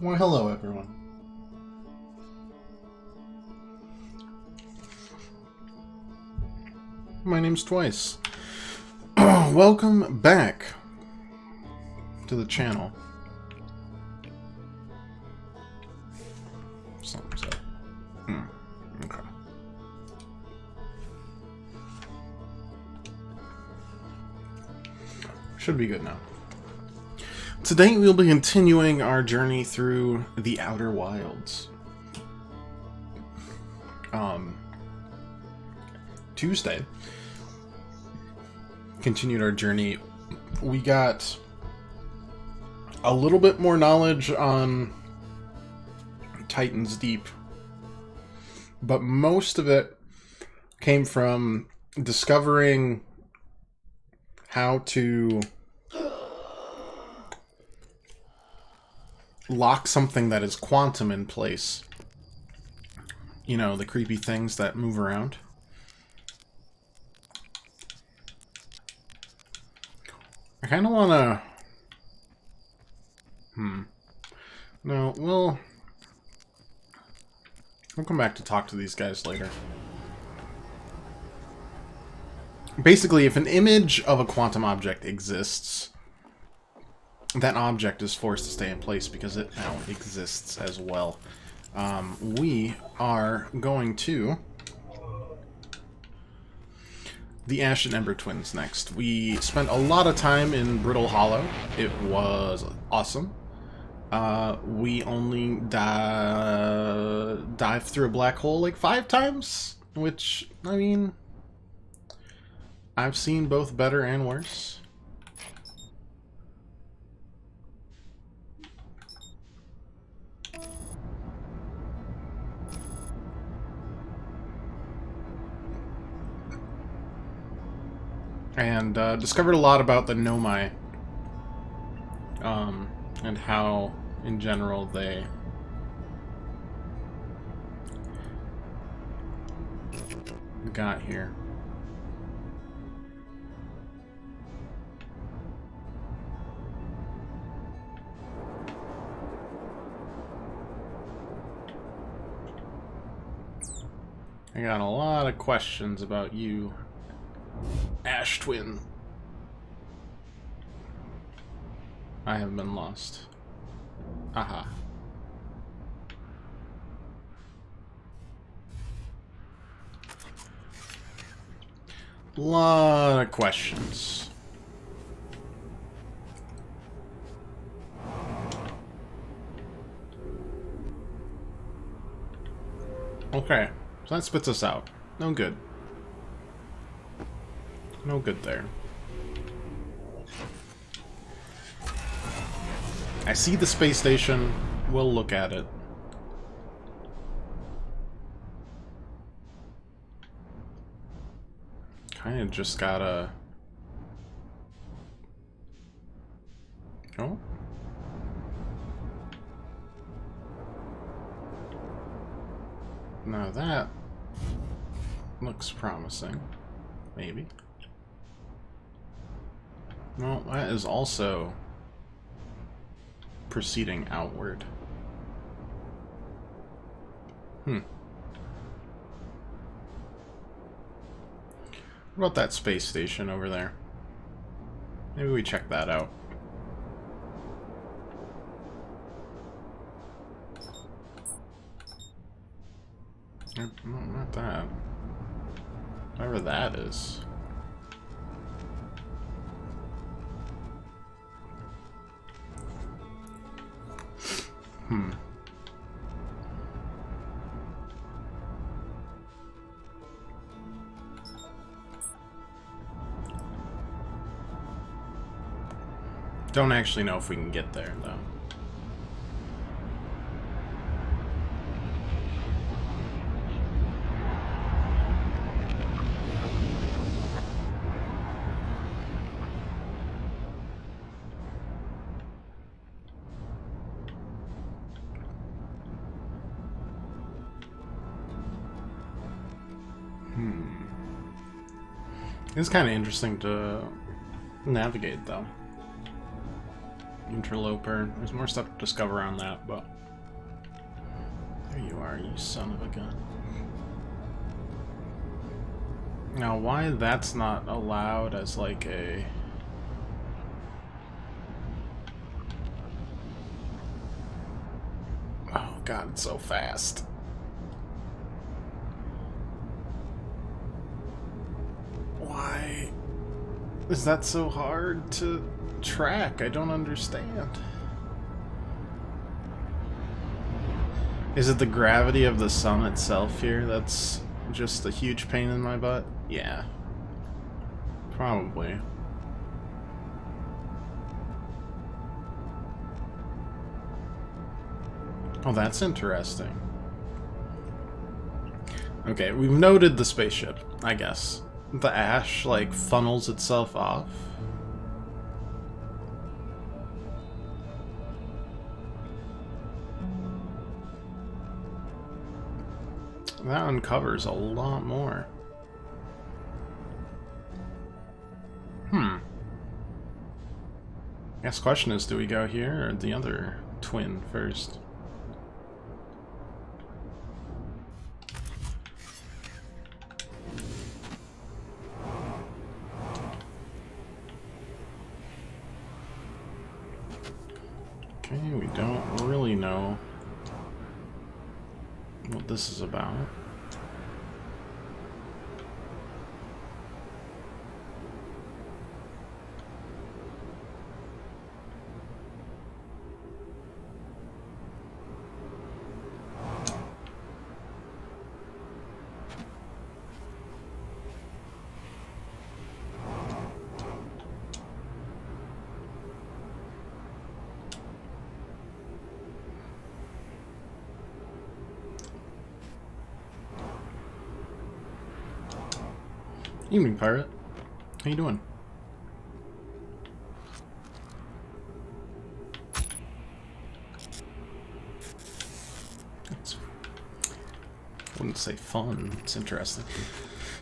Well, hello everyone. My name's Twice. Welcome back to the channel. Something's up. Okay. Should be good now. Today we'll be continuing our journey through the Outer Wilds. Tuesday, continued our journey. We got a little bit more knowledge on Titan's Deep, but most of it came from discovering how to lock something that is quantum in place. You know, the creepy things that move around. I kind of want to... No, we'll come back to talk to these guys later. Basically, if an image of a quantum object exists, that object is forced to stay in place because it now exists as well. We are going to the Ash and Ember Twins next. We spent a lot of time in Brittle Hollow. It was awesome. We only dived through a black hole like 5 times, which, I mean, I've seen both better and worse. And discovered a lot about the Nomai, and how, in general, they got here. I got a lot of questions about you, Ash Twin. I have been lost. Aha. Lot of questions. Okay, so that spits us out. No good. No good there. I see the space station. We'll look at it. Kinda just gotta... Oh? Now that looks promising. Maybe. Well, that is also proceeding outward. What about that space station over there? Maybe we check that out. No, not that. Whatever that is. Don't actually know if we can get there, though. It's kind of interesting to navigate, though. interloper. There's more stuff to discover on that, but... There you are, you son of a gun. Now, why that's not allowed as, like, a... Oh, God, it's so fast. Why is that so hard to track? I don't understand. Is it the gravity of the sun itself here that's just a huge pain in my butt? Yeah. Probably. Oh, that's interesting. Okay, we've noted the spaceship, I guess. The ash, like, funnels itself off. That uncovers a lot more. I guess the question is, do we go here or the other twin first? Okay, we don't really know what this is about. Evening, pirate. How you doing? Wouldn't say fun. It's interesting.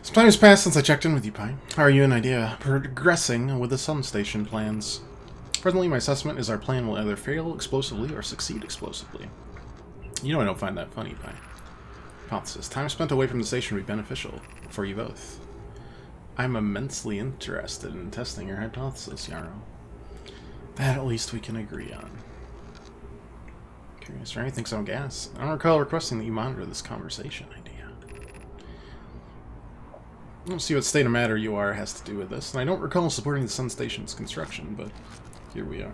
Some time has passed since I checked in with you, Pi. How are you and Idea progressing with the sun station plans? Presently, my assessment is our plan will either fail explosively or succeed explosively. You know I don't find that funny, Pi. Hypothesis. Time spent away from the station would be beneficial for you both. I'm immensely interested in testing your hypothesis, Yarrow. That at least we can agree on. Curious, Ray thinks I'm gas. I don't recall requesting that you monitor this conversation, Idea. I don't see what state of matter you are has to do with this, and I don't recall supporting the sun station's construction, but here we are.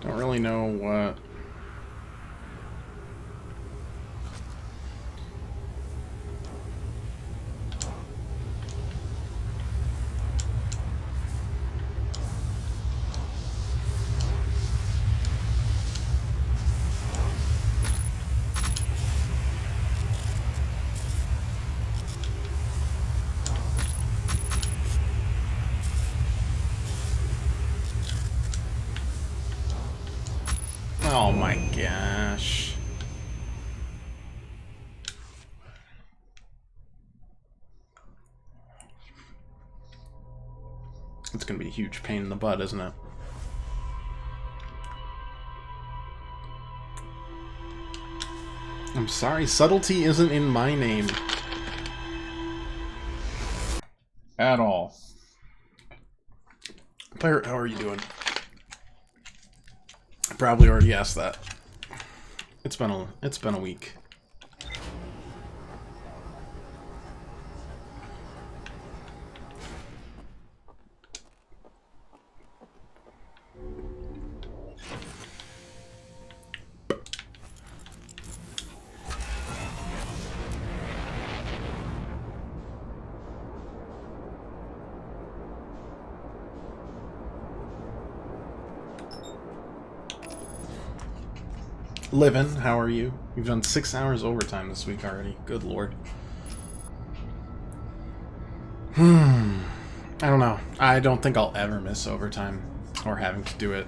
Don't really know what... Oh my gosh. It's gonna be a huge pain in the butt, isn't it? I'm sorry, subtlety isn't in my name. At all. Pirate, how are you doing? I probably already asked that. It's been a week. Livin, how are you? You've done 6 hours overtime this week already. Good lord. I don't know. I don't think I'll ever miss overtime, or having to do it,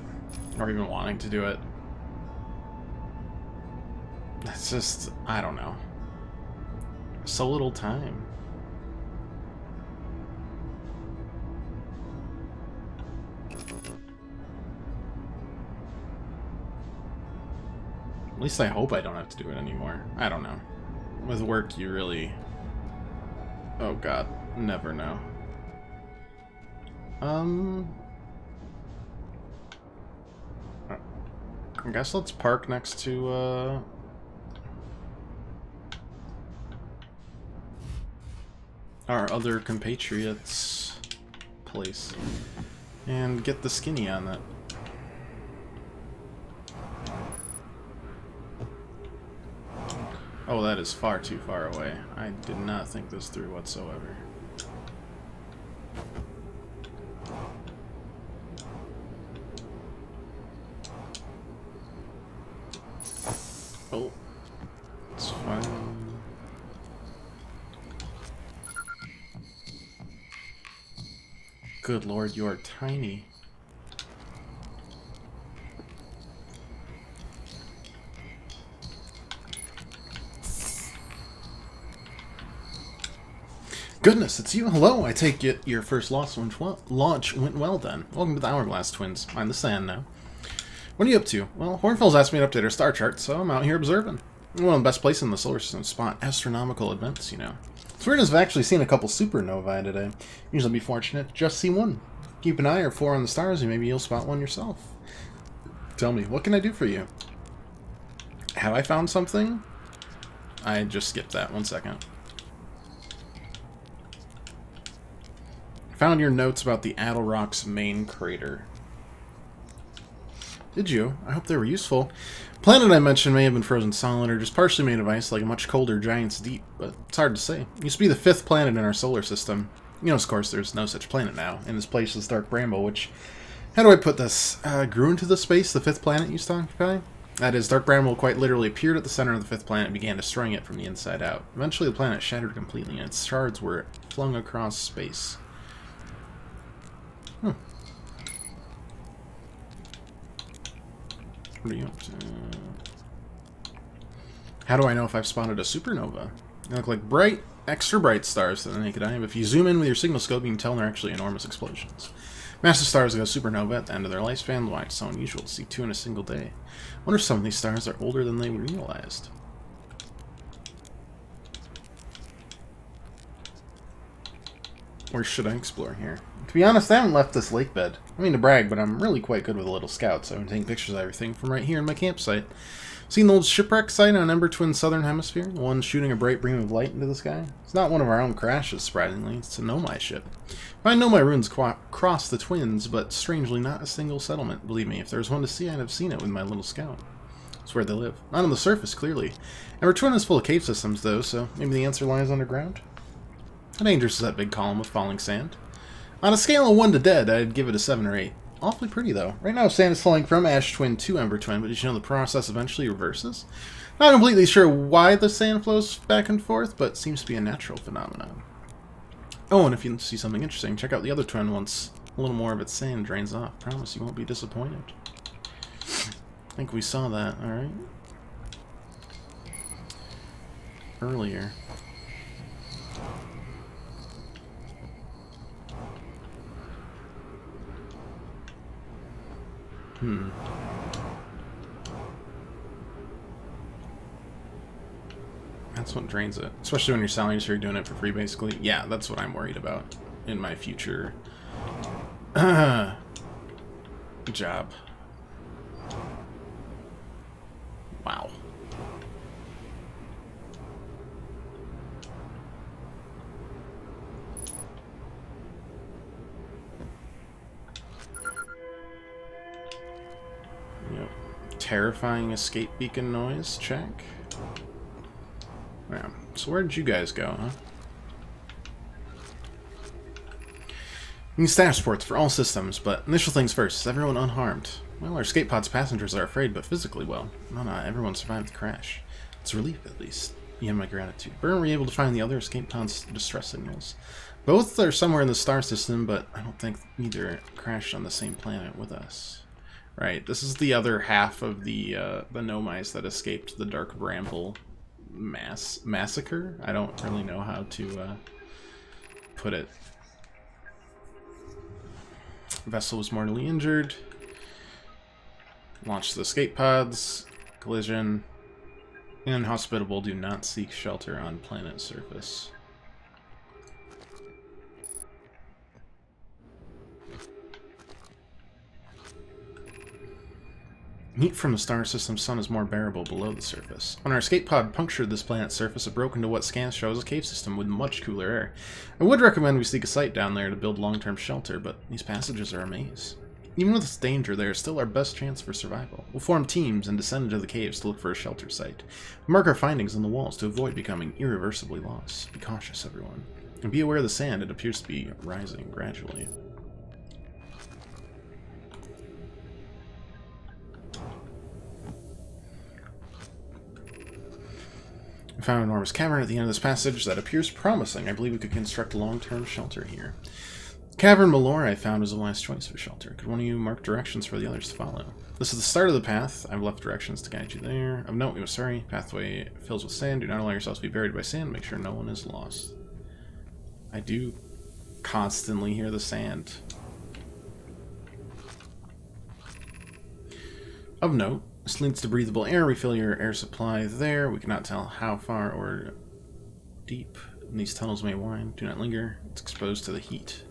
or even wanting to do it. It's just, I don't know. So little time. At least I hope I don't have to do it anymore. I don't know. With work, you really... Oh god, never know. I guess let's park next to, our other compatriots' place. And get the skinny on that. Oh, that is far too far away. I did not think this through whatsoever. Oh, it's fine. Good lord, you are tiny. Goodness, it's you. Hello, I take it your first launch went well then. Welcome to the Hourglass Twins. Mind the sand now. What are you up to? Well, Hornfell's asked me to update our star chart, so I'm out here observing. One of the best places in the solar system to spot astronomical events, you know. It's weird as I've actually seen a couple supernovae today. Usually be fortunate to just see one. Keep an eye or 4 on the stars and maybe you'll spot one yourself. Tell me, what can I do for you? Have I found something? I just skipped that. 1 second. Found your notes about the Adelrock's main crater. Did you? I hope they were useful. The planet I mentioned may have been frozen solid or just partially made of ice like a much colder giant's deep, but it's hard to say. It used to be the 5th planet in our solar system. You know, of course, there's no such planet now, and this place is Dark Bramble, which, how do I put this, grew into the space the 5th planet used to occupy? That is, Dark Bramble quite literally appeared at the center of the 5th planet and began destroying it from the inside out. Eventually the planet shattered completely, and its shards were flung across space. Hmm. What are you up to? How do I know if I've spotted a supernova? They look like bright, extra bright stars to the naked eye, but if you zoom in with your signal scope, you can tell they're actually enormous explosions. Massive stars go supernova at the end of their lifespan. Why it's so unusual to see 2 in a single day. I wonder if some of these stars are older than they realized. Where should I explore here? To be honest, I haven't left this lake bed. I mean to brag, but I'm really quite good with a little scout, so I've been taking pictures of everything from right here in my campsite. Seen the old shipwreck site on Ember Twin's southern hemisphere? The one shooting a bright beam of light into the sky? It's not one of our own crashes, surprisingly. It's a Nomai ship. I know my runes cross the Twins, but strangely not a single settlement. Believe me, if there was one to see, I'd have seen it with my little scout. That's where they live. Not on the surface, clearly. Ember Twin is full of cave systems, though, so maybe the answer lies underground? How dangerous is that big column of falling sand? On a scale of 1 to dead, I'd give it a 7 or 8. Awfully pretty, though. Right now, sand is falling from Ash Twin to Ember Twin, but did you know the process eventually reverses? Not completely sure why the sand flows back and forth, but seems to be a natural phenomenon. Oh, and if you see something interesting, check out the other twin once a little more of its sand drains off. Promise you won't be disappointed. I think we saw that, alright? Earlier. That's what drains it. Especially when you're selling it, so you're doing it for free, basically. Yeah, that's what I'm worried about in my future job. Wow. Yep. Terrifying escape beacon noise, check. Yeah. So where did you guys go, huh? You need status reports for all systems, but initial things first. Is everyone unharmed? Well, our escape pod's passengers are afraid, but physically well. No, not everyone survived the crash. It's a relief, at least. You have my gratitude. Were we able to find the other escape pod's distress signals? Both are somewhere in the star system, but I don't think either crashed on the same planet with us. Right, this is the other half of the Nomais that escaped the Dark Bramble massacre? I don't really know how to put it. Vessel was mortally injured. Launched the escape pods. Collision. Inhospitable, do not seek shelter on planet surface. Heat from the star system's sun is more bearable below the surface. When our escape pod punctured this planet's surface, it broke into what scans show as a cave system with much cooler air. I would recommend we seek a site down there to build long-term shelter, but these passages are a maze. Even with its danger, they are still our best chance for survival. We'll form teams and descend into the caves to look for a shelter site. Mark our findings on the walls to avoid becoming irreversibly lost. Be cautious, everyone. And be aware of the sand. It appears to be rising gradually. We found an enormous cavern at the end of this passage that appears promising. I believe we could construct a long-term shelter here. Cavern Malore I found was a wise choice for shelter. Could one of you mark directions for the others to follow? This is the start of the path. I've left directions to guide you there. Of note, we must hurry. Pathway fills with sand. Do not allow yourselves to be buried by sand. Make sure no one is lost. I do constantly hear the sand. Of note, this leads to breathable air. Refill your air supply there. We cannot tell how far or deep these tunnels may wind. Do not linger. It's exposed to the heat.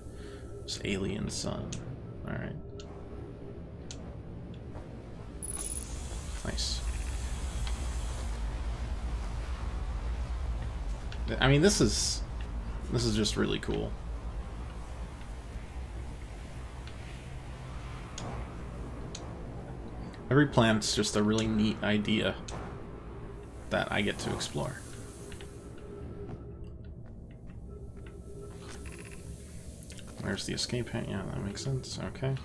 This alien sun. Alright. Nice. I mean, this is just really cool. Every planet's just a really neat idea that I get to explore. There's the escape hatch. Yeah, that makes sense. Okay.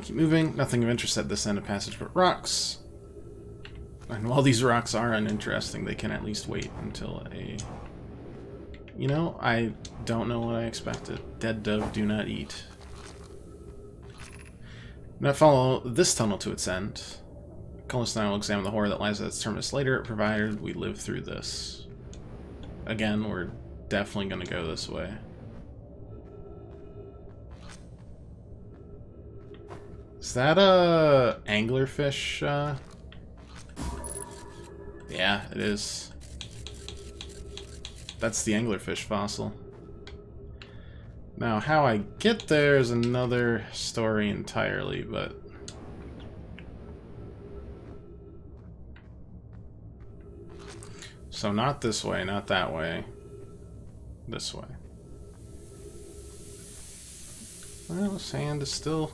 Keep moving. Nothing of interest at this end of passage but rocks. And while these rocks are uninteresting, they can at least wait until a... You know, I don't know what I expected. Dead dove do not eat. Now follow this tunnel to its end. Cullis and I will examine the horror that lies at its terminus later, provided we live through this. Again, we're definitely going to go this way. Is that a anglerfish? Yeah, it is. That's the anglerfish fossil. Now, how I get there is another story entirely, but... So not this way, not that way. This way. Well, sand is still...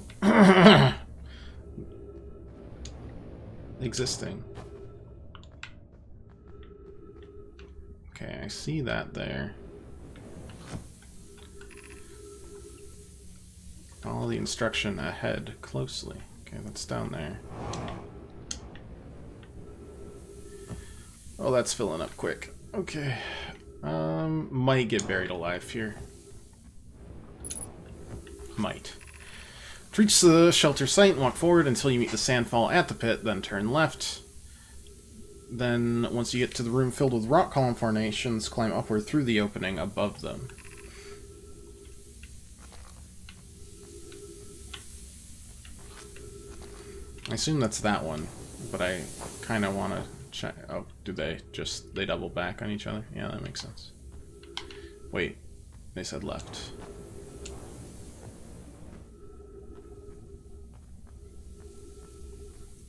existing. Okay, I see that there. Follow the instruction ahead closely. Okay, that's down there. Oh, that's filling up quick. Okay. Might get buried alive here. Might. Reach the shelter site and walk forward until you meet the sandfall at the pit, then turn left. Then, once you get to the room filled with rock column formations, climb upward through the opening above them. I assume that's that one, but I kind of want to check. Oh, do they double back on each other? Yeah, that makes sense. Wait, they said left.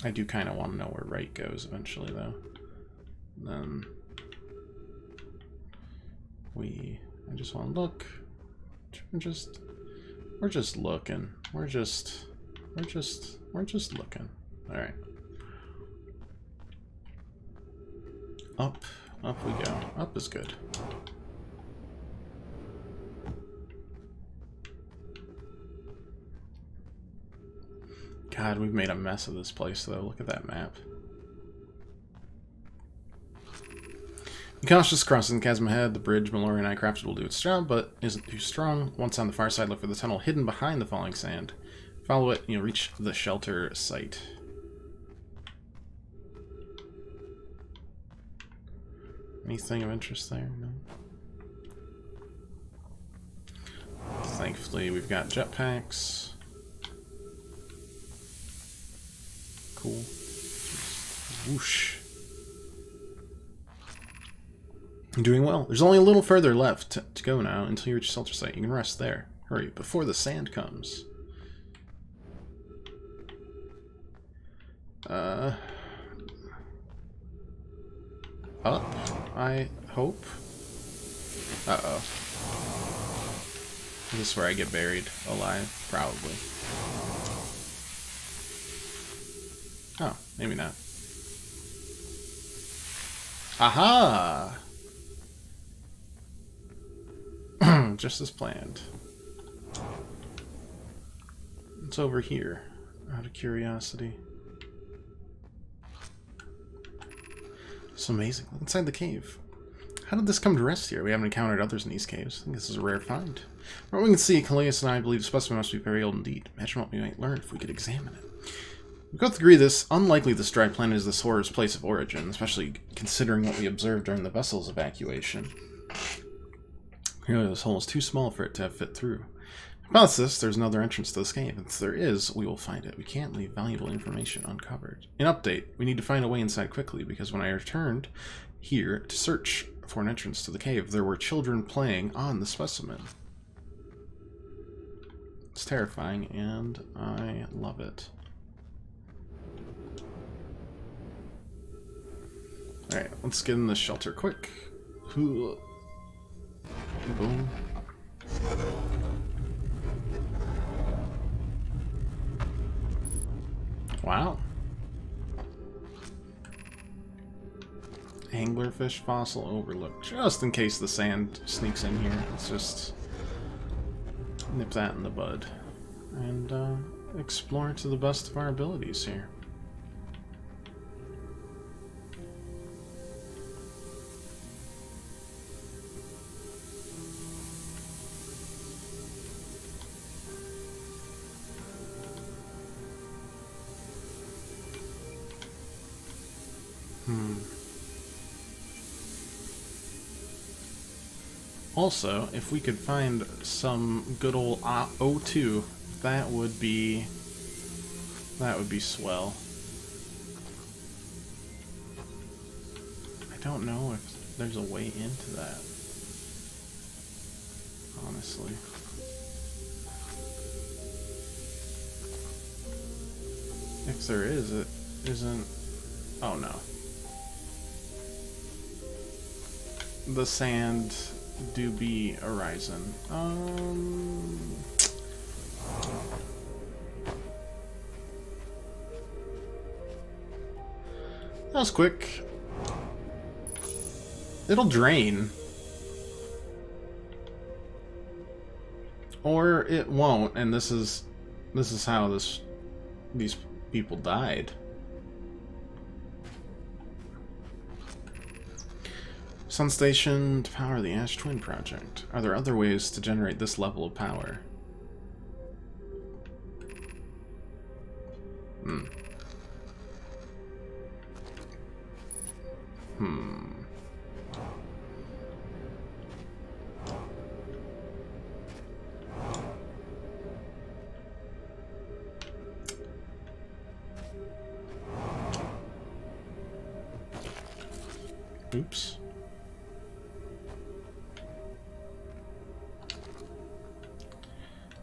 I do kind of want to know where right goes eventually, though. And then I just want to look. We're just looking. We're just looking. All right. Up we go. Up is good. God, we've made a mess of this place, though. Look at that map. Be cautious crossing the chasm ahead. The bridge Mallory and I crafted will do its job, but isn't too strong. Once on the far side, look for the tunnel hidden behind the falling sand. Follow it, and you'll reach the shelter site. Anything of interest there? No. Thankfully, we've got jetpacks. Cool. Whoosh. I'm doing well. There's only a little further left to go now until you reach the shelter site. You can rest there. Hurry, before the sand comes. Up, I hope. Uh-oh. Is this where I get buried alive? Probably. Oh, maybe not. Aha! Just as planned. It's over here, out of curiosity. It's amazing. Look inside the cave. How did this come to rest here? We haven't encountered others in these caves. I think this is a rare find. From what we can see, Callias and I believe the specimen must be very old indeed. Imagine what we might learn if we could examine it. We both agree this unlikely this dry planet is this horror's place of origin, especially considering what we observed during the vessel's evacuation. Clearly, this hole is too small for it to have fit through. Hypothesis, there's another entrance to this cave. If there is, we will find it. We can't leave valuable information uncovered. An update, we need to find a way inside quickly, because when I returned here to search for an entrance to the cave, there were children playing on the specimen. It's terrifying, and I love it. Alright, let's get in the shelter quick. Boom. Wow. Anglerfish fossil overlooked. Just in case the sand sneaks in here. Let's just nip that in the bud. And explore to the best of our abilities here. Also, if we could find some good old O2, that would be swell. I don't know if there's a way into that, honestly. If there is, it isn't... Oh no. The sand do be arising. That was quick. It'll drain. Or it won't, and this is how these people died. Sun station to power the Ash Twin project. Are there other ways to generate this level of power? Oops.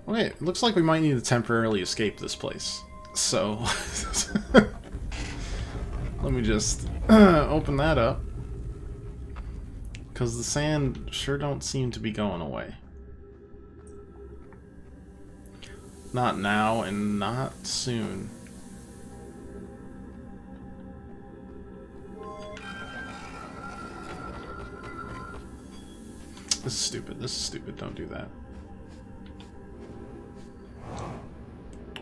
Okay, it looks like we might need to temporarily escape this place. So, let me just open that up. Because the sand sure don't seem to be going away. Not now and not soon. This is stupid. This is stupid. Don't do that.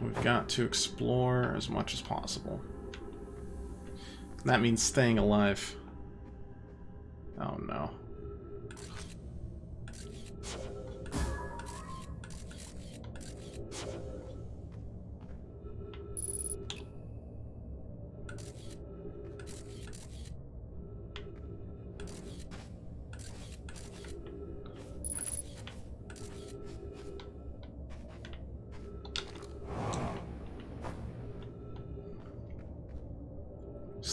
We've got to explore as much as possible. That means staying alive. Oh no.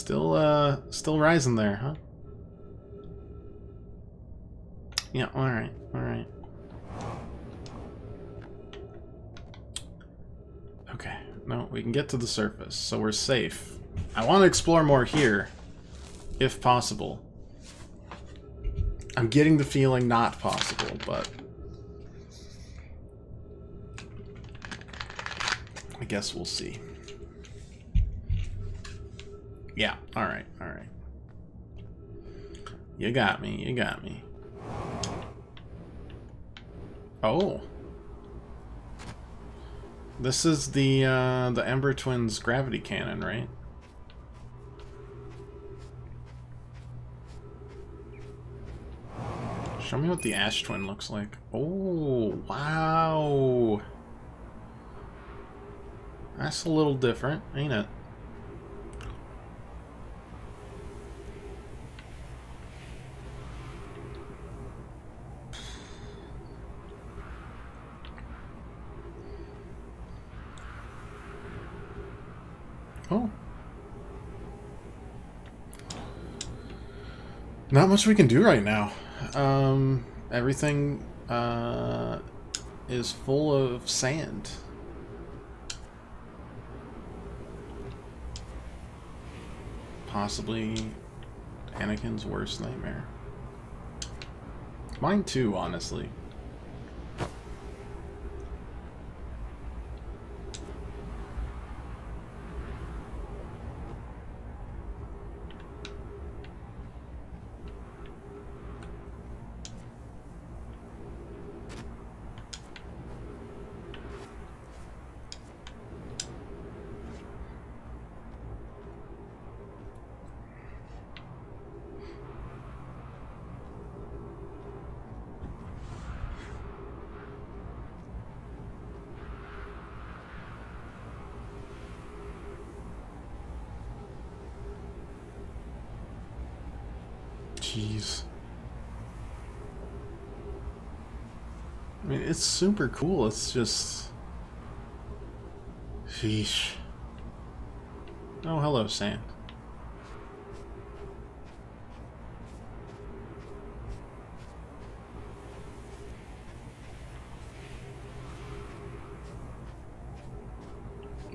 Still rising there, huh? Yeah, alright, alright. Okay, no, we can get to the surface, so we're safe. I want to explore more here, if possible. I'm getting the feeling not possible, but... I guess we'll see. Yeah, alright, alright. You got me, you got me. Oh. This is the Ember Twins gravity cannon, right? Show me what the Ash Twin looks like. Oh, wow. That's a little different, ain't it? Oh. Not much we can do right now. Everything is full of sand. Possibly Anakin's worst nightmare. Mine too, honestly. Jeez. I mean, it's super cool. It's just... Sheesh. Oh, hello, sand.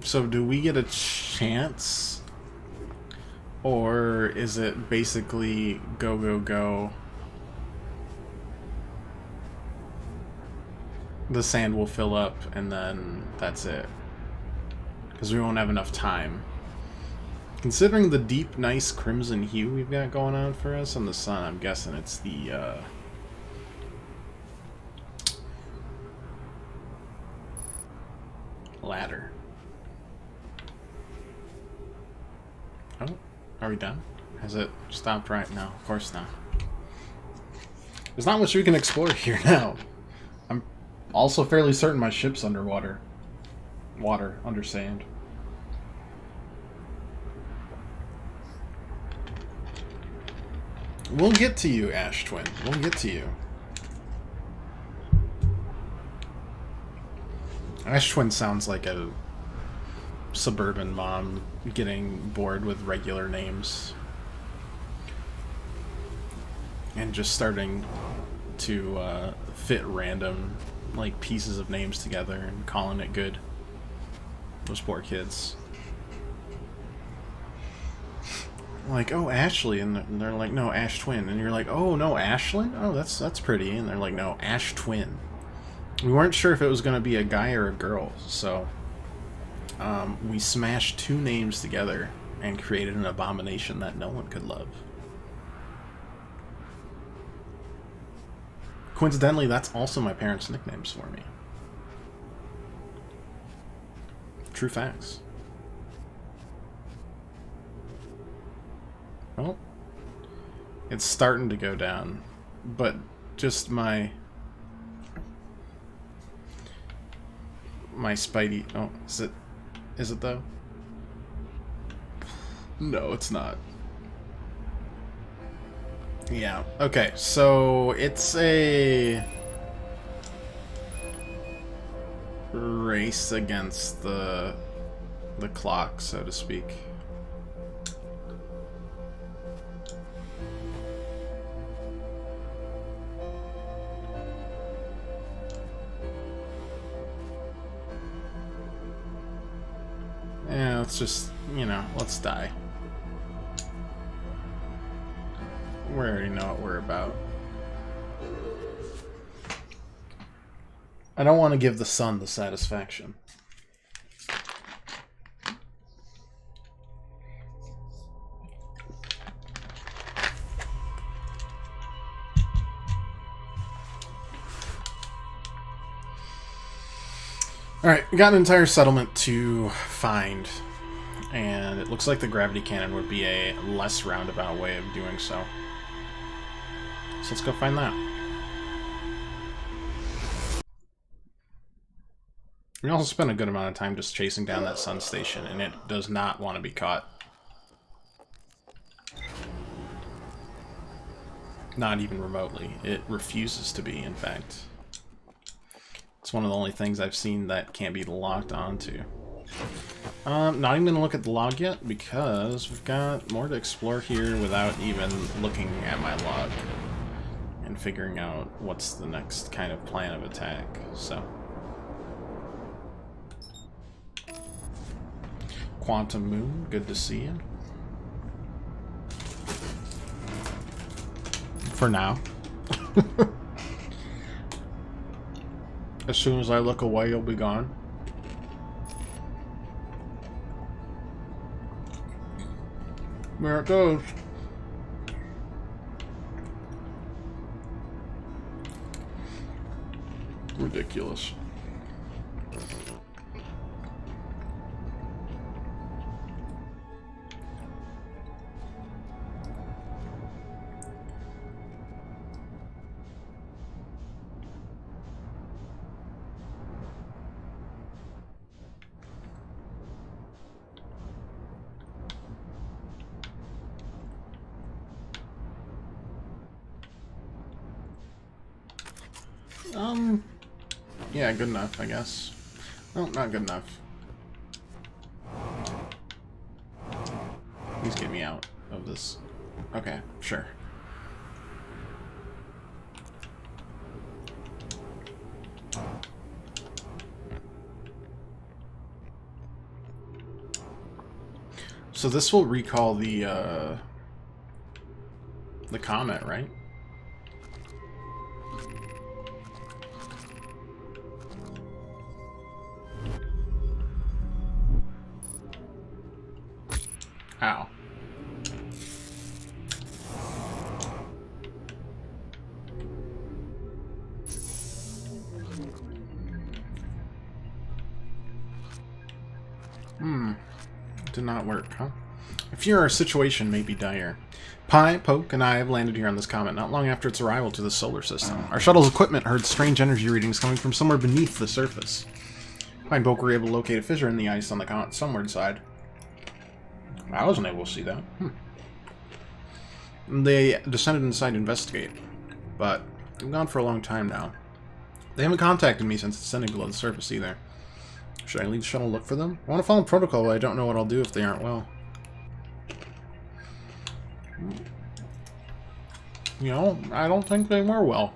So, do we get a chance? Or is it basically go, go, go? The sand will fill up and then that's it. Because we won't have enough time. Considering the deep, nice crimson hue we've got going on for us on the sun, I'm guessing it's the, ladder. Oh, are we done? Has it stopped right now? Of course not. There's not much we can explore here now. I'm also fairly certain my ship's underwater. Water, under sand. We'll get to you, Ash Twin. We'll get to you. Ash Twin sounds like a suburban mom getting bored with regular names and just starting to fit random like pieces of names together and calling it good. Those poor kids. Like, oh, Ashley, and they're like, no, Ash Twin, and you're like, oh no, Ashlyn? Oh, that's pretty, and they're like, no, Ash Twin. We weren't sure if it was going to be a guy or a girl, so we smashed two names together and created an abomination that no one could love. Coincidentally, that's also my parents' nicknames for me. True facts. Well, it's starting to go down, but just my spidey... Oh, is it though? No, it's not. Yeah, okay, so it's a race against the clock, so to speak. Yeah, let's just, you know, let's die. We already know what we're about. I don't want to give the sun the satisfaction. Alright, we got an entire settlement to find. And it looks like the gravity cannon would be a less roundabout way of doing so. So let's go find that. We also spent a good amount of time just chasing down that sun station, and it does not want to be caught. Not even remotely. It refuses to be, in fact. It's one of the only things I've seen that can't be locked onto. Not even going to look at the log yet, because we've got more to explore here without even looking at my log. And figuring out what's the next kind of plan of attack, so... Quantum Moon, good to see you. For now. As soon as I look away, you'll be gone. There it goes. Ridiculous. Yeah, good enough, I guess. Well, not good enough. Please get me out of this. Okay, sure. So this will recall the comet, right? Ow. Did not work, huh? I fear our situation may be dire. Pi, Poke, and I have landed here on this comet not long after its arrival to the solar system. Our shuttle's equipment heard strange energy readings coming from somewhere beneath the surface. Pi and Poke were able to locate a fissure in the ice on the comet's sunward side. I wasn't able to see that. They descended inside to investigate, but they've gone for a long time now. They haven't contacted me since descending below the surface either. Should I leave the shuttle and look for them? I want to follow protocol, but I don't know what I'll do if they aren't well. You know, I don't think they were well.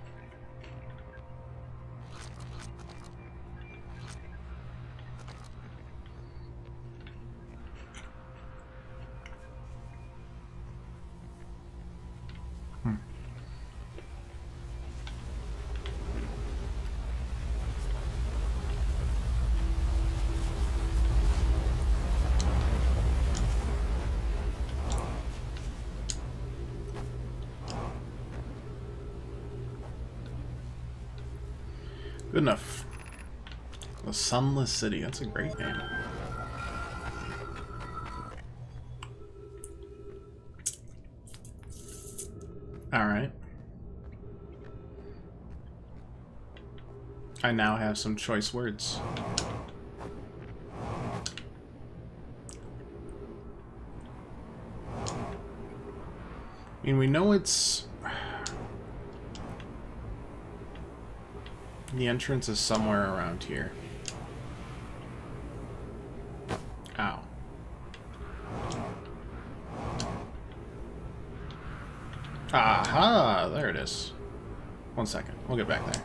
Good enough. The Sunless City. That's a great name. Alright. I now have some choice words. I mean, we know it's... The entrance is somewhere around here. Ow. Aha! There it is. 1 second. We'll get back there.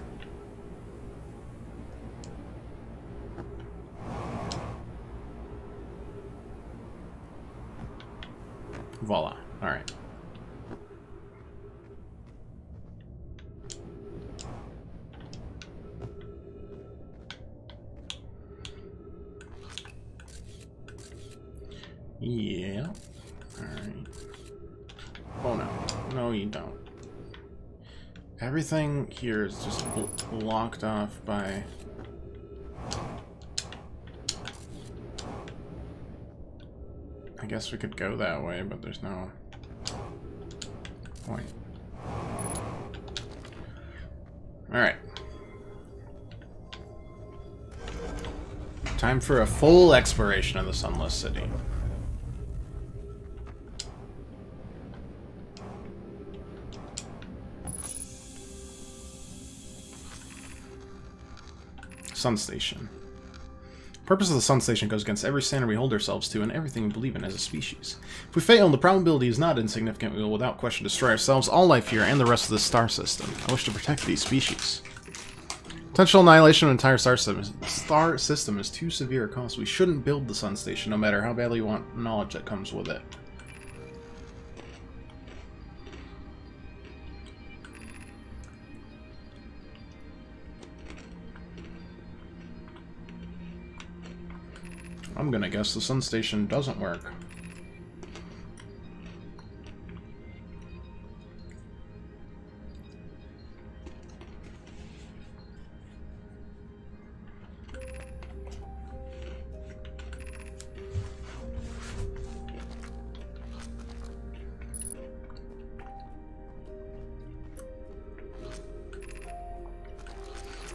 Voila. Alright. Yeah. Alright. Oh no. No, you don't. Everything here is just blocked off by... I guess we could go that way, but there's no point. Alright. Time for a full exploration of the Sunless City. Sun Station. The purpose of the Sun Station goes against every standard we hold ourselves to and everything we believe in as a species. If we fail, the probability is not insignificant. We will without question destroy ourselves, all life here, and the rest of the star system. I wish to protect these species. Potential annihilation of an entire star system is too severe a cost. We shouldn't build the Sun Station, no matter how badly we want knowledge that comes with it. I'm gonna guess the Sun Station doesn't work.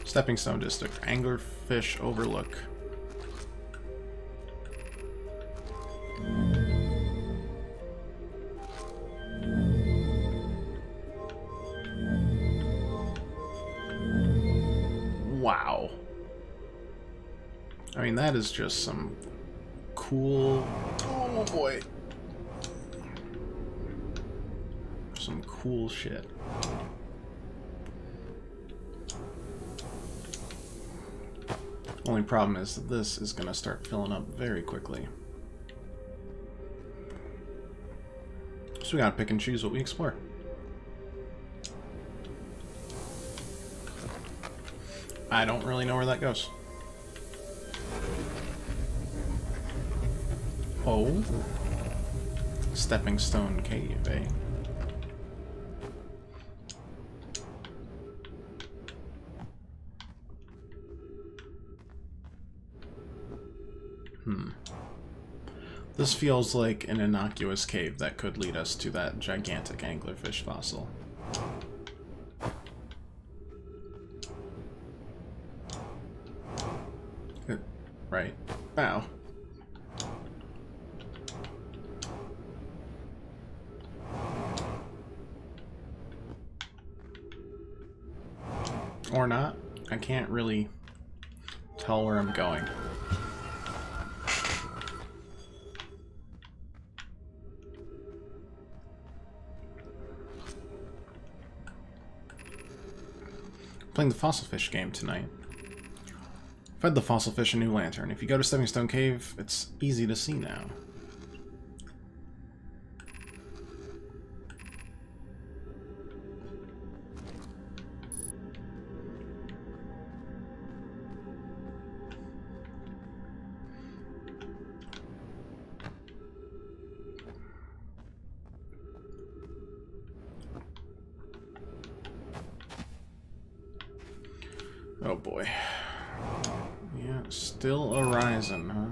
Stepping Stone District, Anglerfish Overlook. Wow. I mean, that is just some cool... Oh boy. Some cool shit. Only problem is that this is going to start filling up very quickly. So we gotta pick and choose what we explore. I don't really know where that goes. Oh. Stepping Stone Cave, eh? This feels like an innocuous cave that could lead us to that gigantic anglerfish fossil. Right. Wow. Or not. I can't really tell where I'm going. Playing the fossil fish game tonight. Fed the fossil fish a new lantern. If you go to Stepping Stone Cave, it's easy to see now. Oh boy. Yeah, still a rising, huh?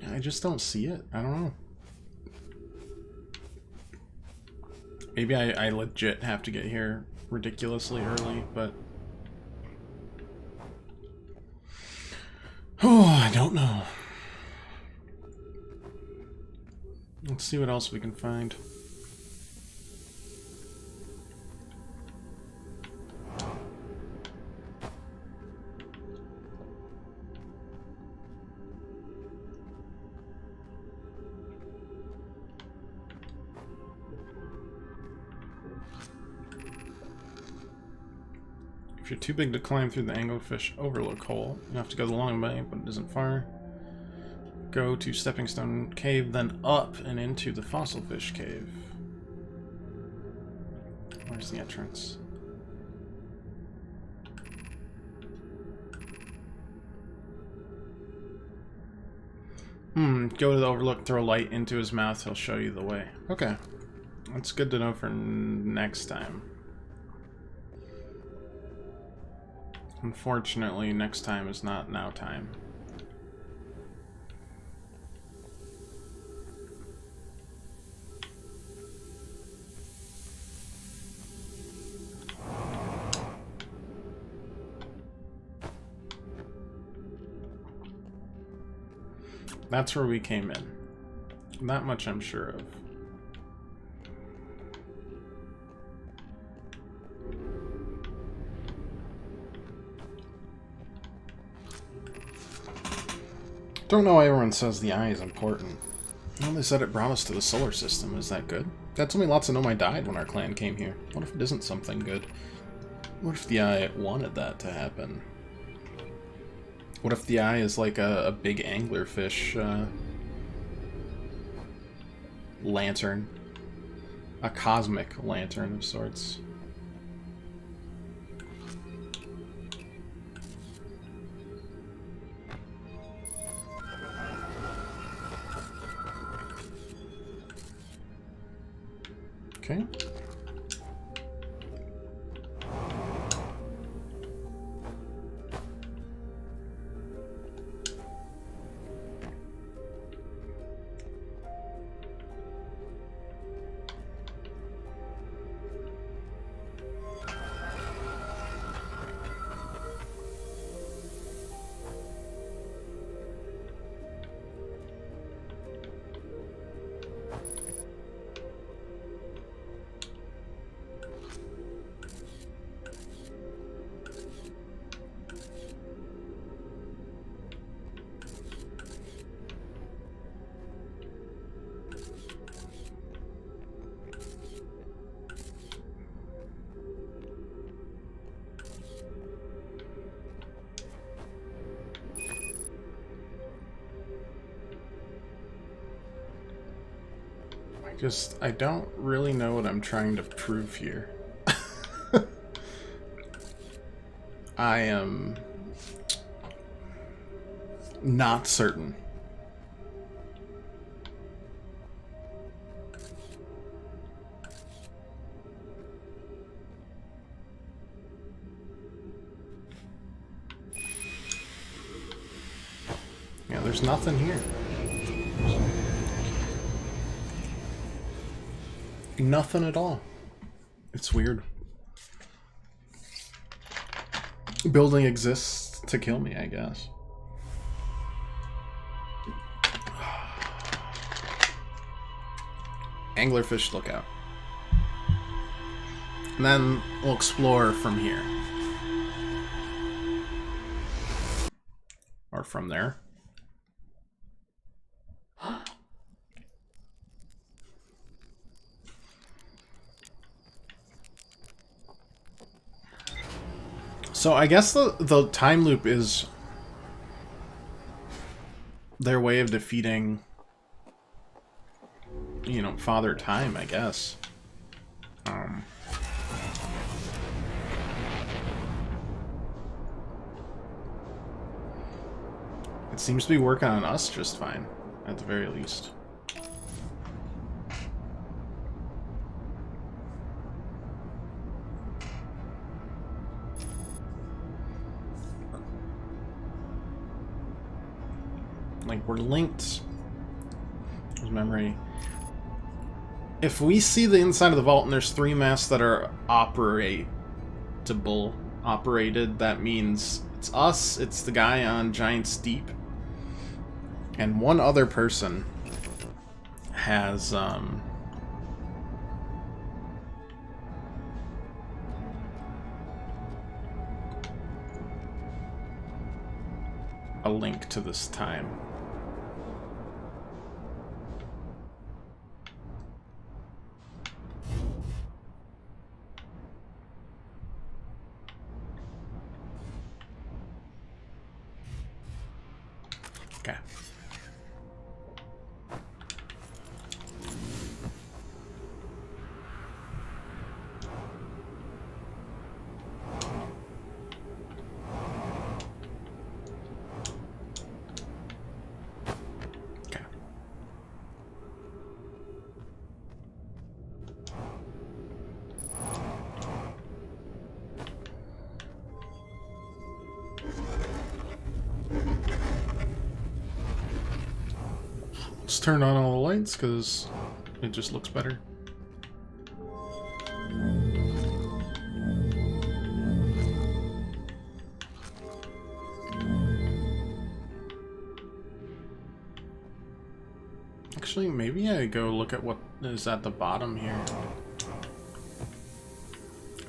I just don't see it. I don't know. Maybe I legit have to get here ridiculously early, but... Oh, I don't know. Let's see what else we can find. If you're too big to climb through the Anglerfish overlook hole, you have to go the long way, but it isn't far. Go to Stepping Stone Cave, then up and into the Fossil Fish Cave. Where's the entrance? Go to the overlook, throw light into his mouth, he'll show you the way. Okay. That's good to know for next time. Unfortunately, next time is not now time. That's where we came in. That much I'm sure of. Don't know why everyone says the eye is important. Well, they said it brought us to the solar system. Is that good? That told me lots of Nomai died when our clan came here. What if it isn't something good? What if the eye wanted that to happen? What if the eye is like a big anglerfish lantern? A cosmic lantern of sorts. Okay. I don't really know what I'm trying to prove here. I am not certain. Yeah, there's nothing here. Nothing at all. It's weird. Building exists to kill me, I guess. Anglerfish lookout. And then we'll explore from here. Or from there. So I guess the time loop is their way of defeating, you know, Father Time, I guess. It seems to be working on us just fine, at the very least. Like, we're linked. There's memory. If we see the inside of the vault and there's 3 masts that are operated, that means it's us, it's the guy on Giant Steep, and one other person has, a link to this time. turn on all the lights because it just looks better. Actually, maybe I go look at what is at the bottom here.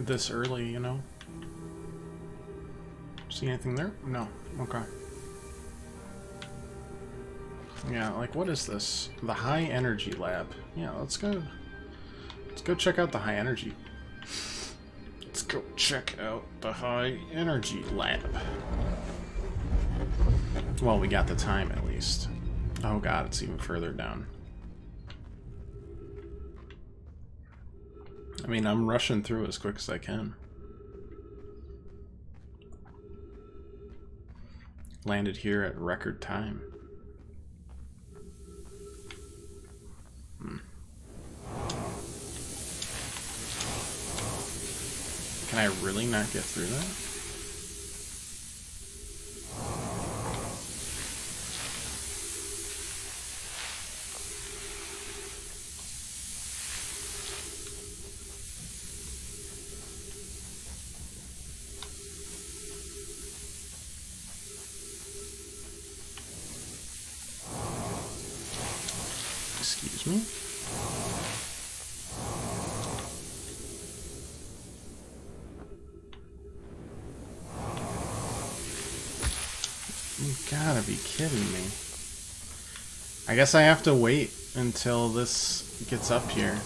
This early, you know? See anything there? No. Okay. Yeah, like what is this? The high energy lab. Yeah, let's go check out the high energy. Let's go check out the high energy lab. Well, we got the time at least. Oh god, it's even further down. I mean, I'm rushing through as quick as I can. Landed here at record time. Can I really not get through that? Excuse me? You gotta be kidding me. I guess I have to wait until this gets up here.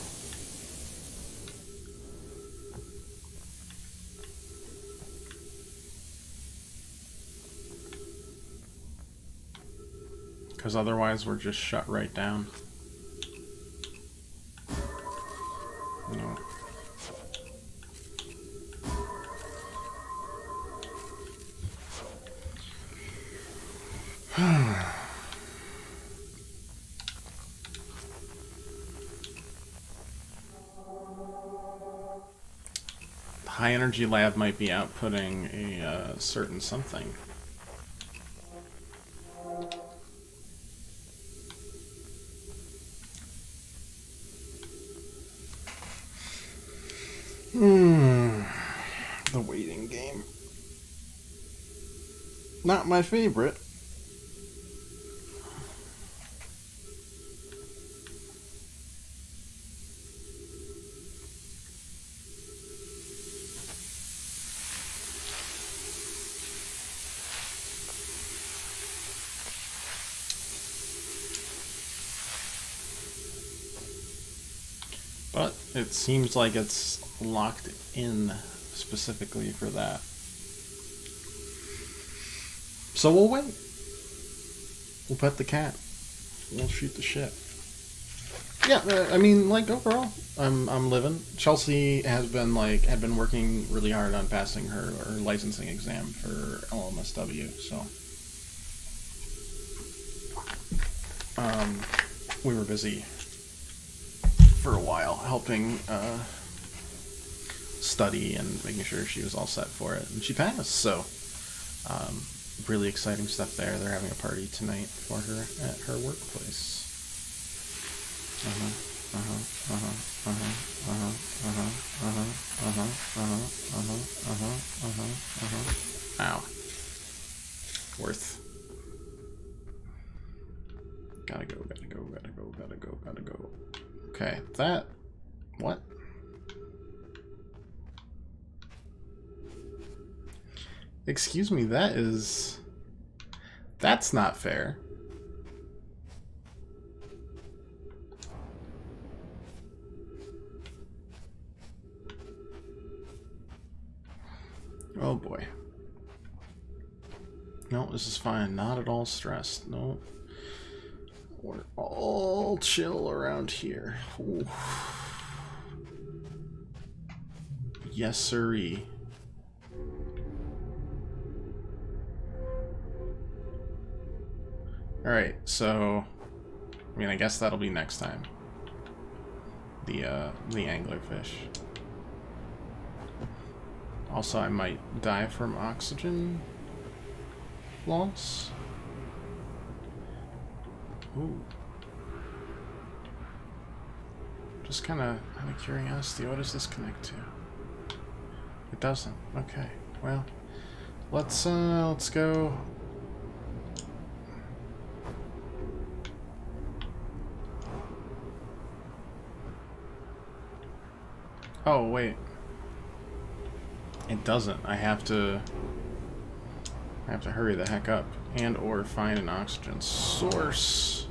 Because otherwise we're just shut right down. No. High energy lab might be outputting a certain something. The waiting game. Not my favorite. But it seems like it's locked in specifically for that. So we'll wait. We'll pet the cat. We'll shoot the shit. Yeah, I mean, like overall, I'm living. Chelsea had been working really hard on passing her licensing exam for LMSW, so we were busy for a while helping study and making sure she was all set for it, and she passed. So really exciting stuff there. They're having a party tonight for her at her workplace. Ow. Worth. Gotta go. Okay, that... What? Excuse me, that's not fair. Oh boy. No, this is fine. Not at all stressed. No. We're all chill around here. Ooh. Yes, sirree. Alright, so... I mean, I guess that'll be next time. The anglerfish. Also, I might die from oxygen loss. Ooh. Just kind of out of curiosity, what does this connect to? It doesn't. Okay. Well, let's go. Oh wait. It doesn't. I have to hurry the heck up and or find an oxygen source.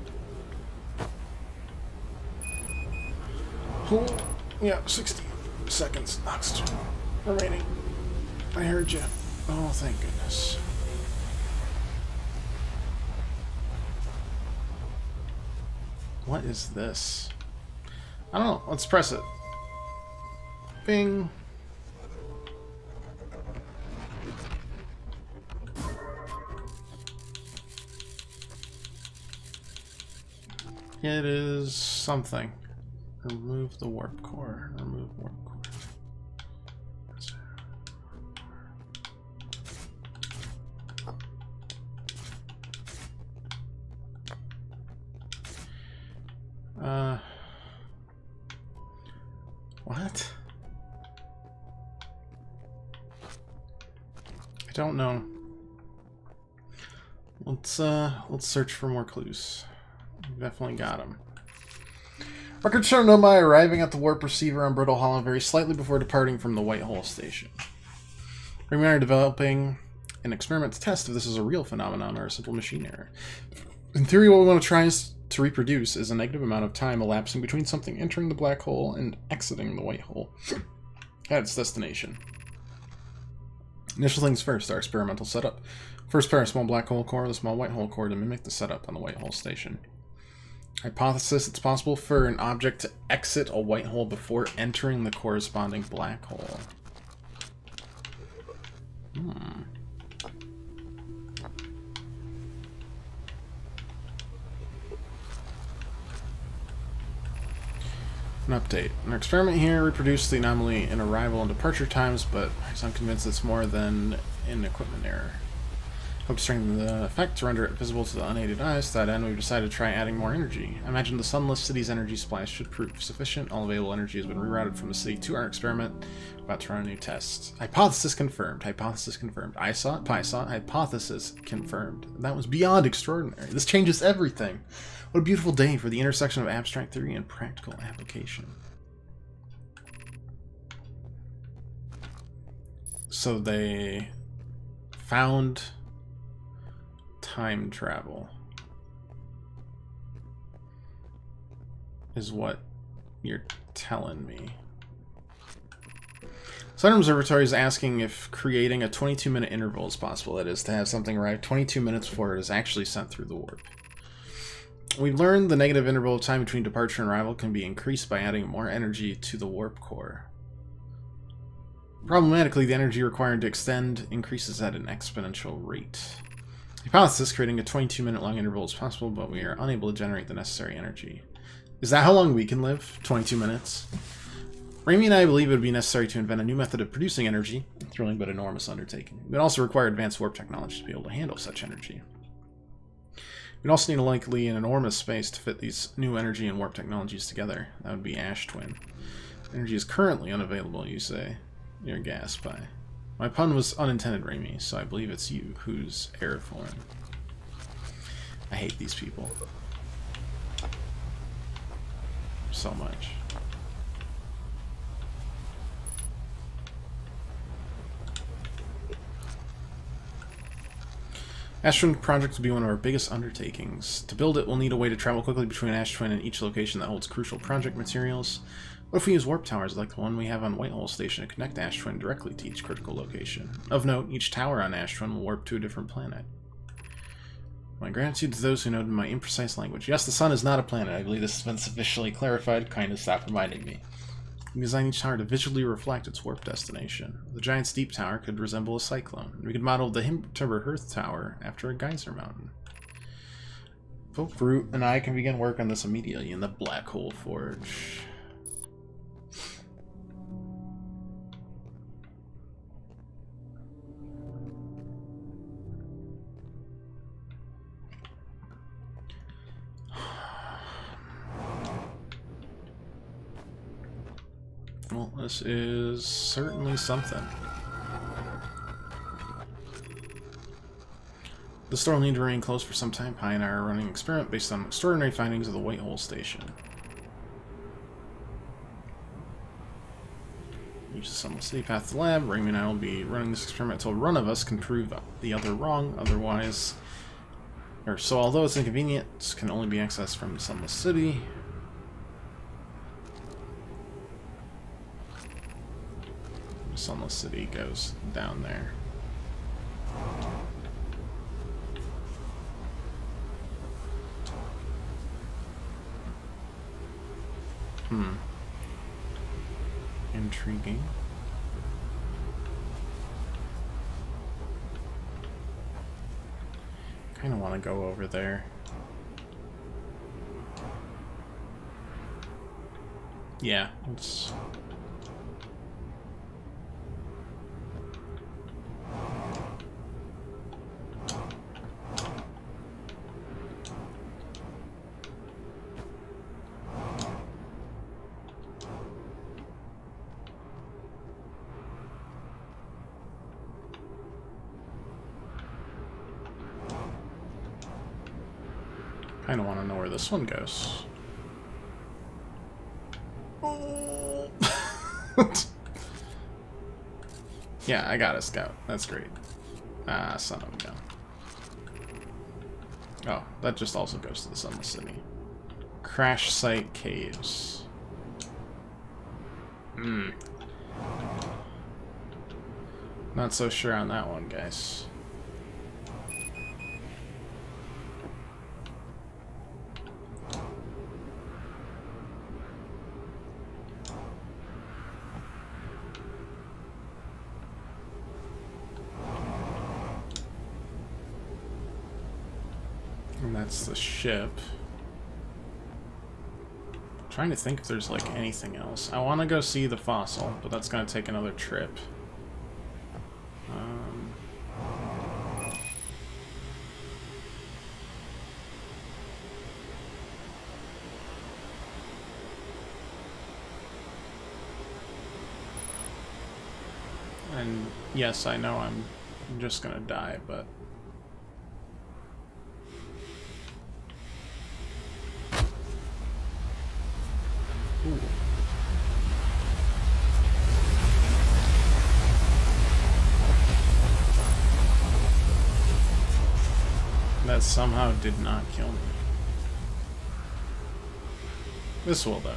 Oh, yeah, 60 seconds oxygen remaining. I heard you. Oh, thank goodness. What is this? I don't know. Let's press it. Bing. It is something. Remove the warp core. Remove warp core. What? I don't know. Let's search for more clues. We've definitely got them. Records show Nomai arriving at the warp receiver on Brittle Hollow very slightly before departing from the White Hole station. We are developing an experiment to test if this is a real phenomenon or a simple machine error. In theory, what we want to try to reproduce is a negative amount of time elapsing between something entering the black hole and exiting the white hole at its destination. Initial things first, our experimental setup. First pair a small black hole core with a small white hole core to mimic the setup on the white hole station. Hypothesis: it's possible for an object to exit a white hole before entering the corresponding black hole. An update. Our experiment here reproduced the anomaly in arrival and departure times, but I'm convinced it's more than an equipment error. Hope to strengthen the effect to render it visible to the unaided eyes. To that end, we've decided to try adding more energy. I imagine the sunless city's energy supply should prove sufficient. All available energy has been rerouted from the city to our experiment. About to run a new test. Hypothesis confirmed. Hypothesis confirmed. I saw it, Pi saw it. Hypothesis confirmed. That was beyond extraordinary. This changes everything. What a beautiful day for the intersection of abstract theory and practical application. So they found time travel is what you're telling me. Sun Observatory is asking if creating a 22-minute interval is possible. That is, to have something arrive 22 minutes before it is actually sent through the warp. We've learned the negative interval of time between departure and arrival can be increased by adding more energy to the warp core. Problematically, the energy required to extend increases at an exponential rate. Hypothesis: creating a 22-minute long interval is possible, but we are unable to generate the necessary energy. Is that how long we can live? 22 minutes? Raimi and I believe it would be necessary to invent a new method of producing energy, a thrilling but enormous undertaking. It would also require advanced warp technology to be able to handle such energy. We'd also need a likely an enormous space to fit these new energy and warp technologies together. That would be Ash Twin. Energy is currently unavailable, you say. You're a gas pie. My pun was unintended, Raimi, so I believe it's you who's airborne. I hate these people. So much. Ash Twin project will be one of our biggest undertakings. To build it, we'll need a way to travel quickly between Ash Twin and each location that holds crucial project materials. What if we use warp towers like the one we have on White Hole Station to connect Ash Twin directly to each critical location? Of note, each tower on Ash Twin will warp to a different planet. My gratitude to those who know my imprecise language. Yes, the sun is not a planet. I believe this has been sufficiently clarified. Kindly stop reminding me. We design each tower to visually reflect its warp destination. The giant steep tower could resemble a cyclone. We could model the Hinterberg Tower after a geyser mountain. Pope Groot and I can begin work on this immediately in the Black Hole Forge. Well, this is certainly something. The store will need to remain closed for some time. Pi and I are running an experiment based on extraordinary findings of the White Hole Station. Use the Sunless City path to the lab. Raimi and I will be running this experiment until one of us can prove the other wrong. Otherwise... So although it's inconvenient, it can only be accessed from Sunless City. Sunless City goes down there. Intriguing. Kind of want to go over there. Yeah, it's... I kind of want to know where this one goes. Oh. Yeah, I got a scout. That's great. Ah, son of a gun. Oh, that just also goes to the Sunless City. Crash Site Caves. Not so sure on that one, guys. And that's the ship. I'm trying to think if there's like anything else. I want to go see the fossil, but that's going to take another trip. And yes, I know I'm just going to die, but... Ooh. That somehow did not kill me. This will, though.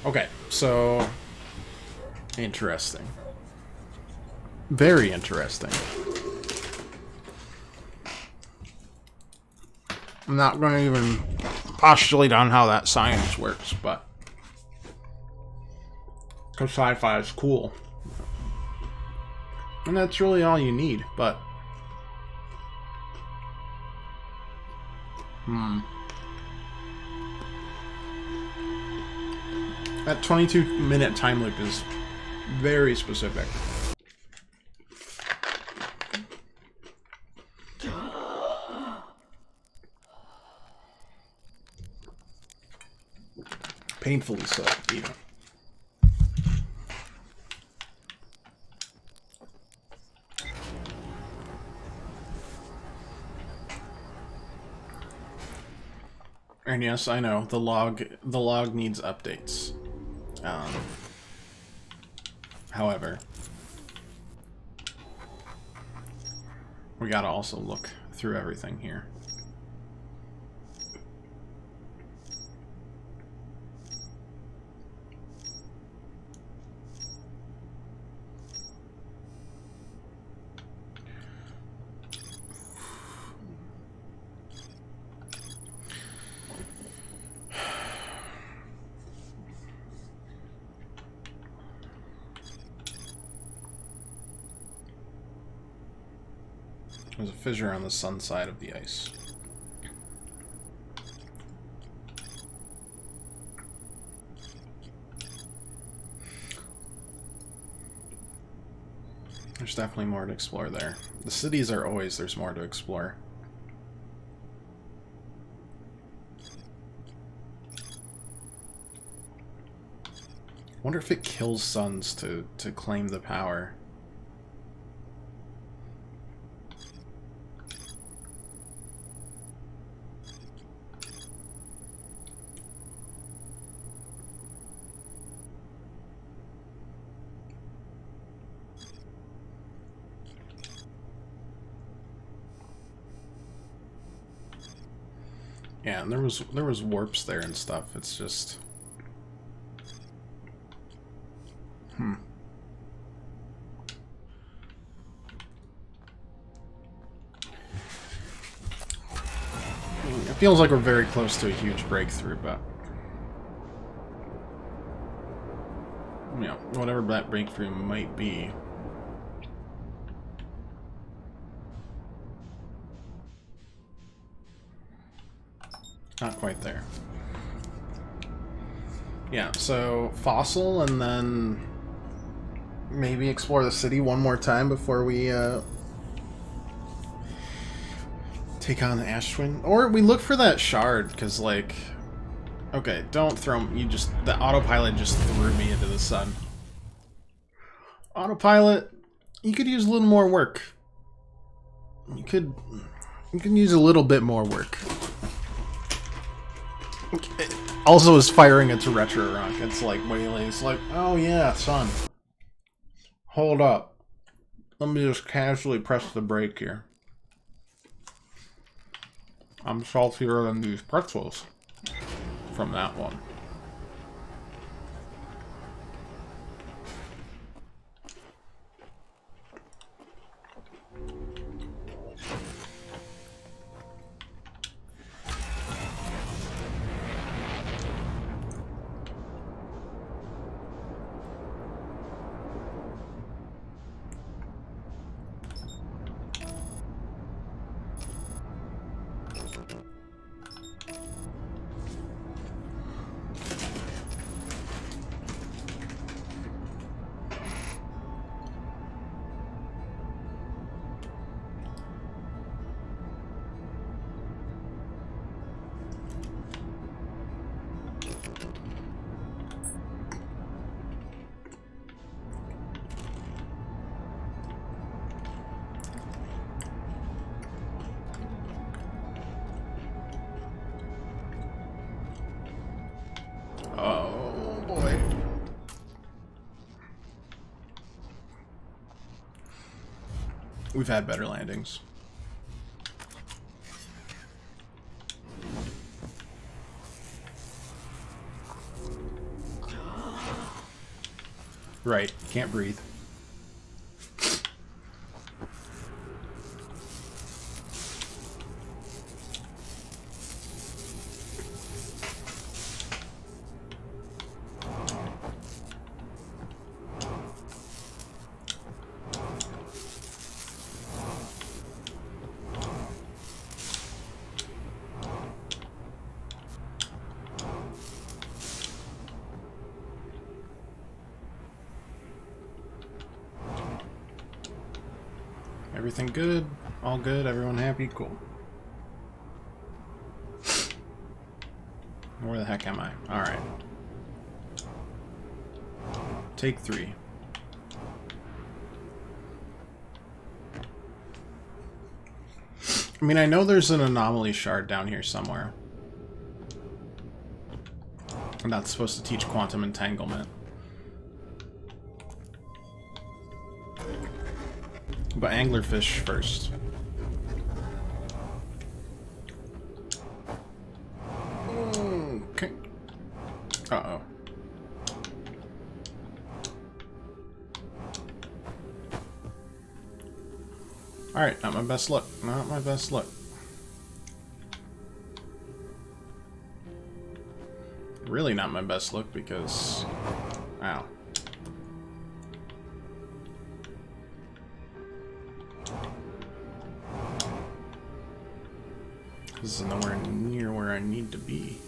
Okay, so... Interesting. Very interesting. I'm not going to even postulate on how that science works, but... Because sci-fi is cool. And that's really all you need, but... That 22-minute time loop is very specific. Painfully so, even. And yes, I know the log needs updates. However, we gotta also look through everything here. There's a fissure on the sun side of the ice. There's definitely more to explore there. The cities are always, there's more to explore. Wonder if it kills suns to claim the power. Yeah, and there was warps there and stuff. It's just It feels like we're very close to a huge breakthrough, but you know, whatever that breakthrough might be. Not quite there. Yeah, so fossil, and then maybe explore the city one more time before we take on the Ash Twin. Or we look for that shard, because, like... Okay, don't throw me. You just... The autopilot just threw me into the sun. Autopilot, you could use a little more work. You can use a little bit more work. It also is firing its retro rockets like waylays. Like, oh yeah, son. Hold up. Let me just casually press the brake here. I'm saltier than these pretzels from that one. Oh boy. We've had better landings. Right, can't breathe. Everything good? All good? Everyone happy? Cool. Where the heck am I? Alright. Take 3. I mean, I know there's an anomaly shard down here somewhere. And that's supposed to teach quantum entanglement. But anglerfish first. Okay. Uh-oh. Alright, not my best look. Not my best look. Really not my best look because... Ow. This is nowhere near where I need to be.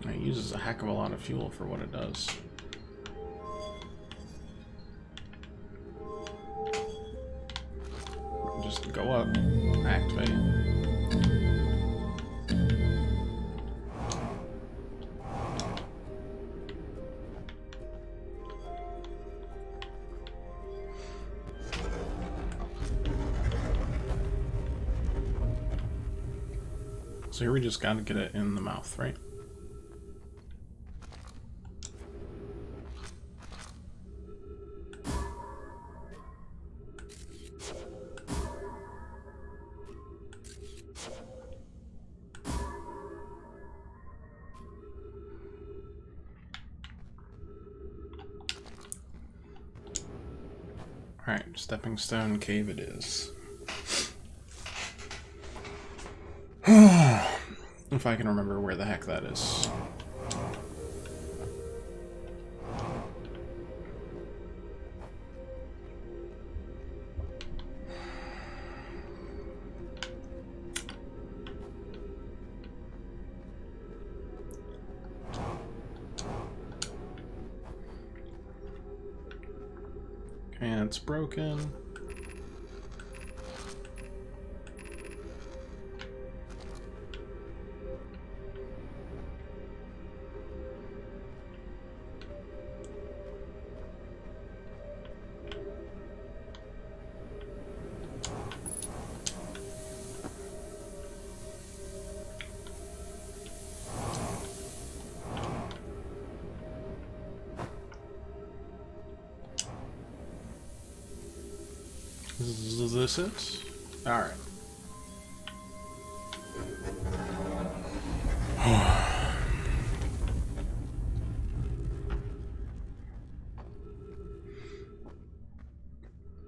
It uses a heck of a lot of fuel for what it does. just go up, activate. So here we just gotta get it in the mouth, right? Alright, Stepping Stone Cave it is. If I can remember where the heck that is. And it's broken. Is this it? Alright.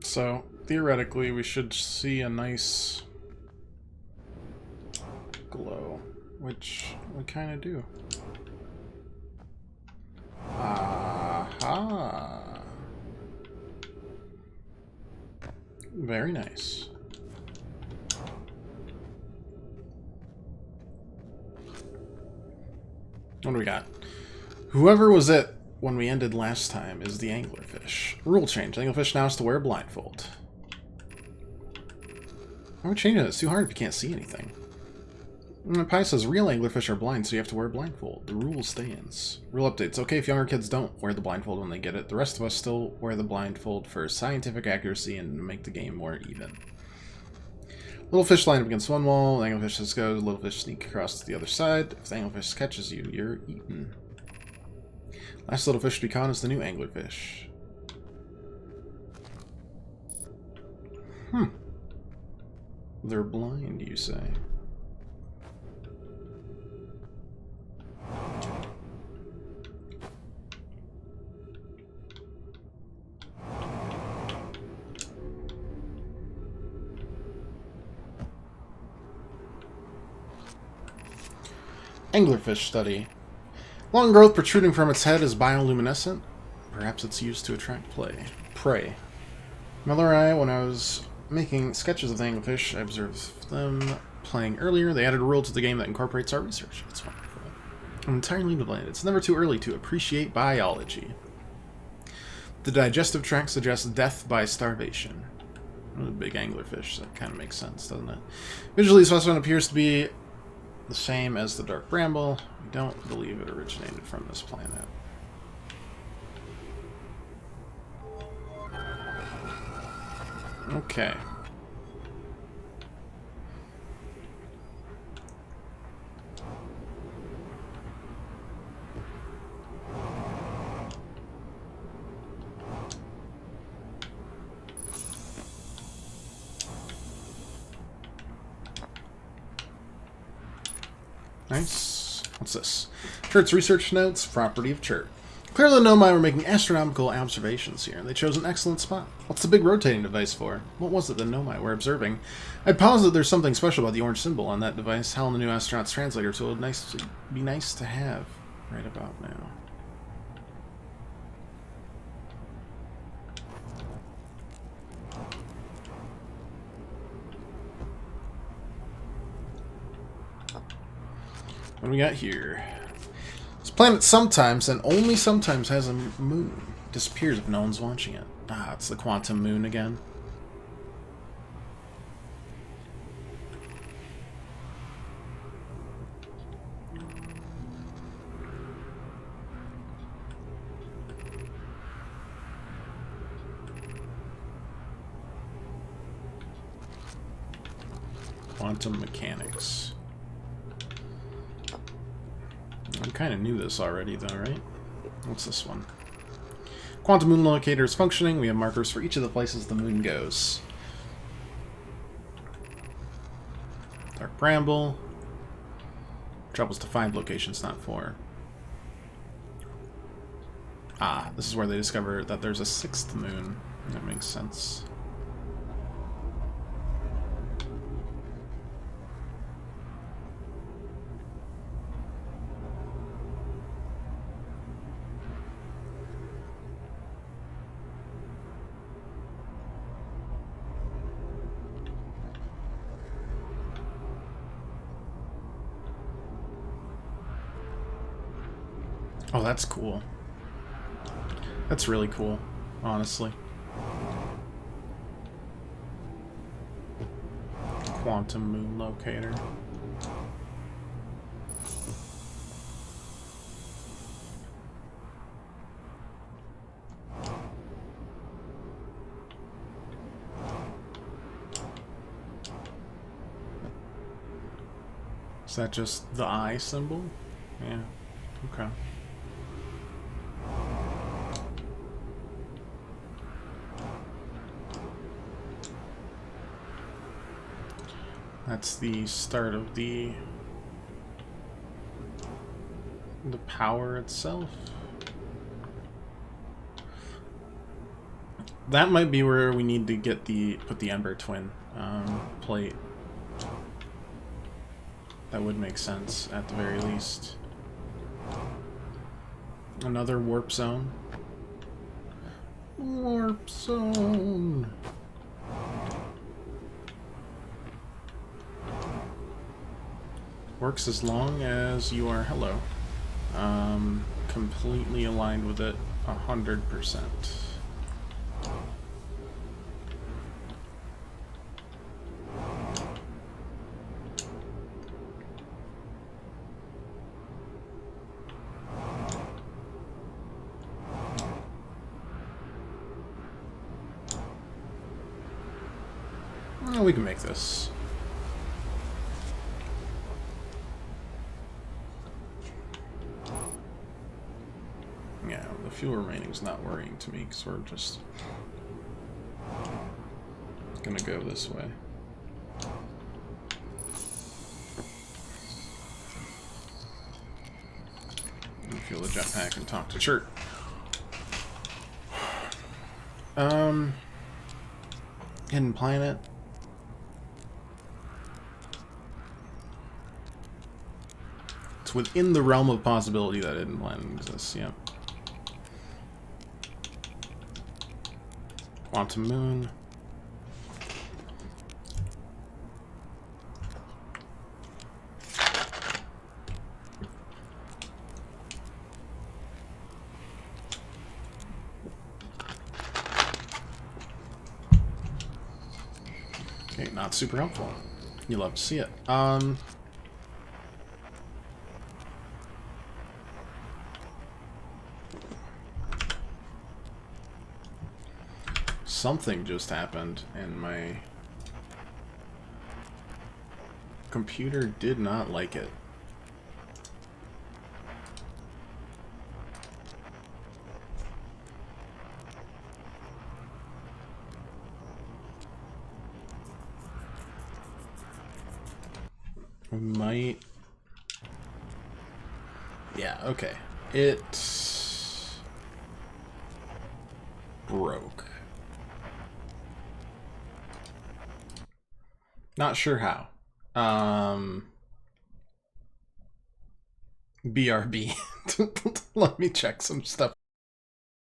So, theoretically, we should see a nice glow, which we kind of do. Aha! Very nice. What do we got? Whoever was it when we ended last time is the Anglerfish. Rule change. Anglerfish now has to wear a blindfold. Why are we changing it? It's too hard if you can't see anything. And Pi says real Anglerfish are blind, so you have to wear a blindfold. The rule stands. Rule updates. Okay if younger kids don't wear the blindfold when they get it. The rest of us still wear the blindfold for scientific accuracy and make the game more even. Little fish line up against one wall. The Anglerfish says go. Little fish sneak across to the other side. If the Anglerfish catches you, you're eaten. Last little fish to be caught is the new Anglerfish. They're blind, you say? Anglerfish study. Long growth protruding from its head is bioluminescent. Perhaps it's used to attract prey. Miller and I, when I was making sketches of the Anglerfish, I observed them playing earlier. They added a rule to the game that incorporates our research. It's wonderful. I'm entirely blind. It's never too early to appreciate biology. The digestive tract suggests death by starvation. A big Anglerfish, that kind of makes sense, doesn't it? Visually, this specimen appears to be the same as the dark bramble. We don't believe it originated from this planet. Okay. Nice. What's this? Chert's research notes, property of Chert. Clearly the Nomai were making astronomical observations here. They chose an excellent spot. What's the big rotating device for? What was it the Nomai were observing? I'd posit there's something special about the orange symbol on that device. Hal and the new astronaut's translator tool would be nice to have right about now. What do we got here? This planet sometimes, and only sometimes, has a moon. Disappears if no one's watching it. Ah, it's the quantum moon again. Quantum mechanics. I kind of knew this already, though, right? What's this one? Quantum moon locator is functioning. We have markers for each of the places the moon goes. Dark bramble. Travels to 5 locations, not 4. Ah, this is where they discover that there's a 6th moon. That makes sense. Oh, that's cool. That's really cool, honestly. Quantum moon locator. Is that just the eye symbol? Yeah. Okay. That's the start of the power itself. That might be where we need to get put the Ember Twin plate. That would make sense at the very least. Another warp zone. Warp zone. Works as long as you are completely aligned with it 100%. We can make this. Yeah, the fuel remaining is not worrying to me because we're just gonna go this way. Fuel the jetpack and talk to Chert. Hidden planet. It's within the realm of possibility that hidden planet exists, yeah. Quantum moon. Okay, not super helpful. You love to see it. Something just happened and my computer did not like it. We might... Yeah, okay. It broke. Not sure how. BRB. Let me check some stuff.